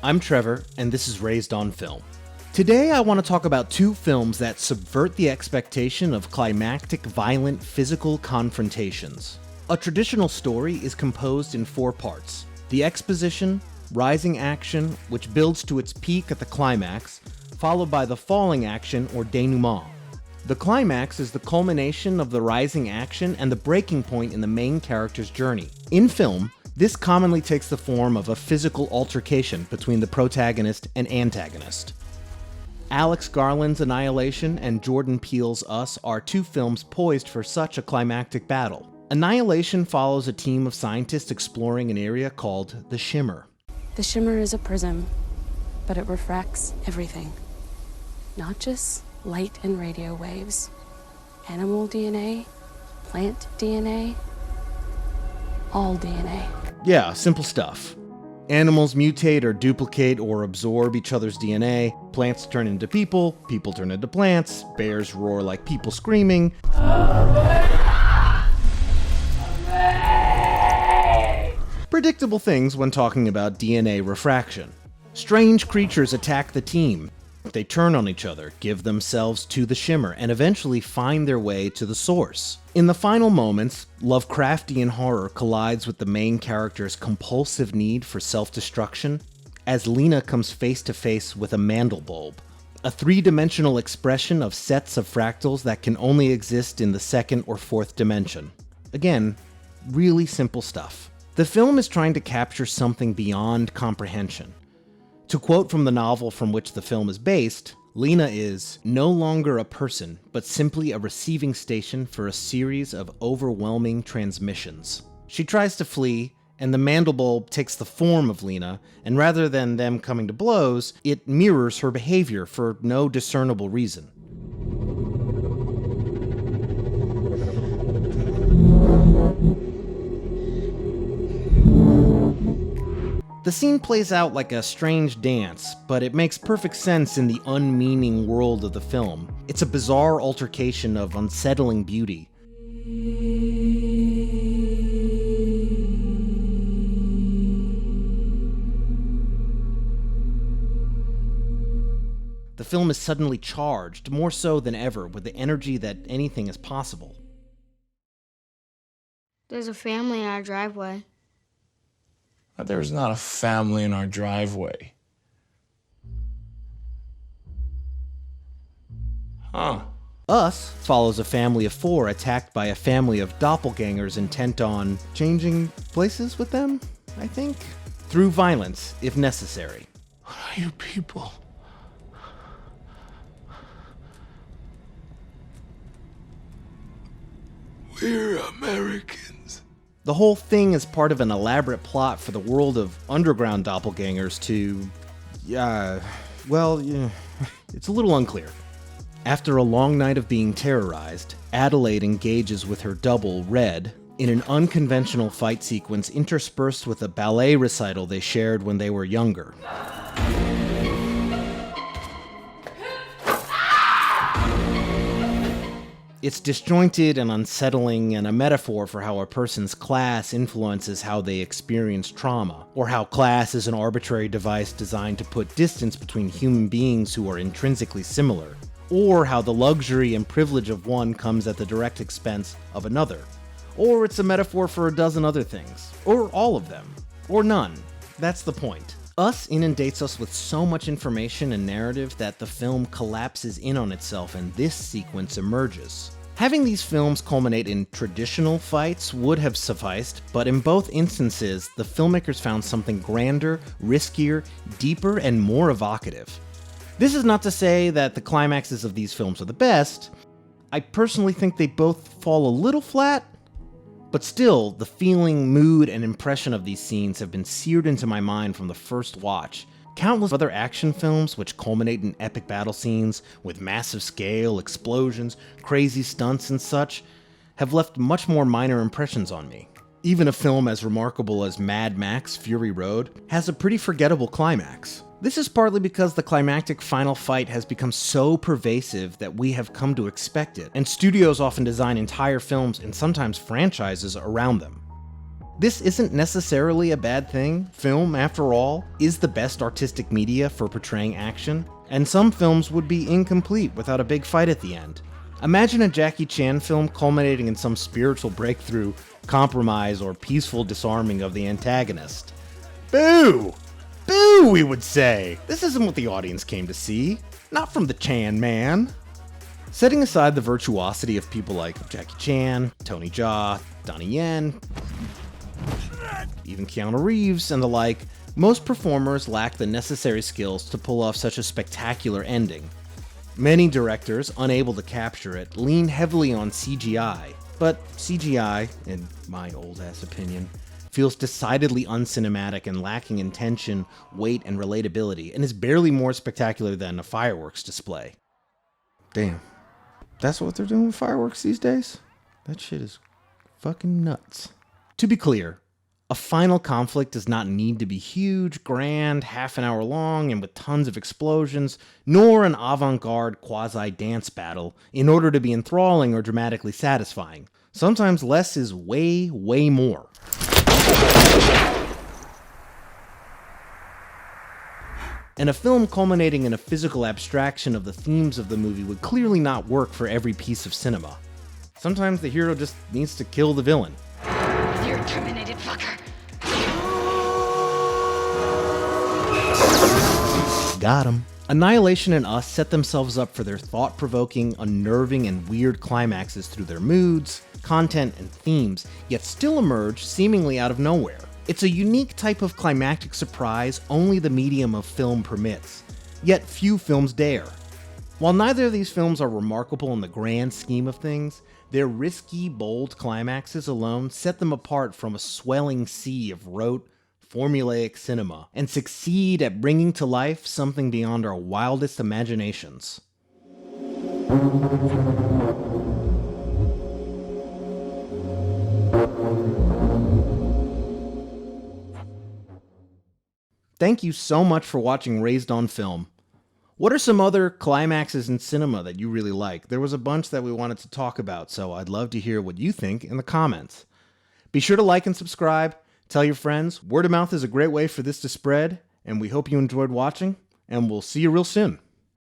I'm Trevor, and this is Raised on Film. Today I want to talk about two films that subvert the expectation of climactic, violent, physical confrontations. A traditional story is composed in four parts: the exposition, rising action, which builds to its peak at the climax, followed by the falling action or denouement. The climax is the culmination of the rising action and the breaking point in the main character's journey. In film, this commonly takes the form of a physical altercation between the protagonist and antagonist. Alex Garland's Annihilation and Jordan Peele's Us are two films poised for such a climactic battle. Annihilation follows a team of scientists exploring an area called the Shimmer. The Shimmer is a prism, but it refracts everything. Not just light and radio waves. Animal DNA, plant DNA, all DNA. Yeah, simple stuff. Animals mutate or duplicate or absorb each other's DNA, plants turn into people, people turn into plants, bears roar like people screaming. Predictable things when talking about DNA refraction. Strange creatures attack the team. They turn on each other, give themselves to the Shimmer, and eventually find their way to the source. In the final moments, Lovecraftian horror collides with the main character's compulsive need for self-destruction as Lena comes face to face with a mandelbulb, a three-dimensional expression of sets of fractals that can only exist in the second or fourth dimension. Again, really simple stuff. The film is trying to capture something beyond comprehension. To quote from the novel from which the film is based, Lena is no longer a person, but simply a receiving station for a series of overwhelming transmissions. She tries to flee, and the mandelbulb takes the form of Lena, and rather than them coming to blows, it mirrors her behavior for no discernible reason. The scene plays out like a strange dance, but it makes perfect sense in the unmeaning world of the film. It's a bizarre altercation of unsettling beauty. The film is suddenly charged, more so than ever, with the energy that anything is possible. There's a family in our driveway. There's not a family in our driveway. Huh. Us follows a family of four attacked by a family of doppelgangers intent on changing places with them, I think? Through violence, if necessary. What are you people? We're Americans. The whole thing is part of an elaborate plot for the world of underground doppelgangers to... it's a little unclear. After a long night of being terrorized, Adelaide engages with her double, Red, in an unconventional fight sequence interspersed with a ballet recital they shared when they were younger. It's disjointed and unsettling and a metaphor for how a person's class influences how they experience trauma, or how class is an arbitrary device designed to put distance between human beings who are intrinsically similar, or how the luxury and privilege of one comes at the direct expense of another. Or it's a metaphor for a dozen other things, or all of them, or none. That's the point. Us inundates us with so much information and narrative that the film collapses in on itself and this sequence emerges. Having these films culminate in traditional fights would have sufficed, but in both instances, the filmmakers found something grander, riskier, deeper, and more evocative. This is not to say that the climaxes of these films are the best. I personally think they both fall a little flat, but still, the feeling, mood, and impression of these scenes have been seared into my mind from the first watch. Countless other action films, which culminate in epic battle scenes with massive scale, explosions, crazy stunts, and such, have left much more minor impressions on me. Even a film as remarkable as Mad Max: Fury Road has a pretty forgettable climax. This is partly because the climactic final fight has become so pervasive that we have come to expect it, and studios often design entire films and sometimes franchises around them. This isn't necessarily a bad thing. Film, after all, is the best artistic media for portraying action, and some films would be incomplete without a big fight at the end. Imagine a Jackie Chan film culminating in some spiritual breakthrough, compromise, or peaceful disarming of the antagonist. Boo! Boo, we would say! This isn't what the audience came to see. Not from the Chan man. Setting aside the virtuosity of people like Jackie Chan, Tony Jaa, Donnie Yen, even Keanu Reeves and the like, most performers lack the necessary skills to pull off such a spectacular ending. Many directors, unable to capture it, lean heavily on CGI, but CGI, in my old-ass opinion, feels decidedly uncinematic and lacking in tension, weight, and relatability, and is barely more spectacular than a fireworks display. Damn. That's what they're doing with fireworks these days? That shit is fucking nuts. To be clear, a final conflict does not need to be huge, grand, half an hour long, and with tons of explosions, nor an avant-garde quasi-dance battle in order to be enthralling or dramatically satisfying. Sometimes less is way, way more. And a film culminating in a physical abstraction of the themes of the movie would clearly not work for every piece of cinema. Sometimes the hero just needs to kill the villain. You're terminated, fucker. Got him. Annihilation and Us set themselves up for their thought-provoking, unnerving, and weird climaxes through their moods, content, and themes, yet still emerge seemingly out of nowhere. It's a unique type of climactic surprise only the medium of film permits, yet few films dare. While neither of these films are remarkable in the grand scheme of things, their risky, bold climaxes alone set them apart from a swelling sea of rote, formulaic cinema, and succeed at bringing to life something beyond our wildest imaginations. Thank you so much for watching Raised on Film. What are some other climaxes in cinema that you really like? There was a bunch that we wanted to talk about, so I'd love to hear what you think in the comments. Be sure to like and subscribe, tell your friends. Word of mouth is a great way for this to spread, and we hope you enjoyed watching, and we'll see you real soon.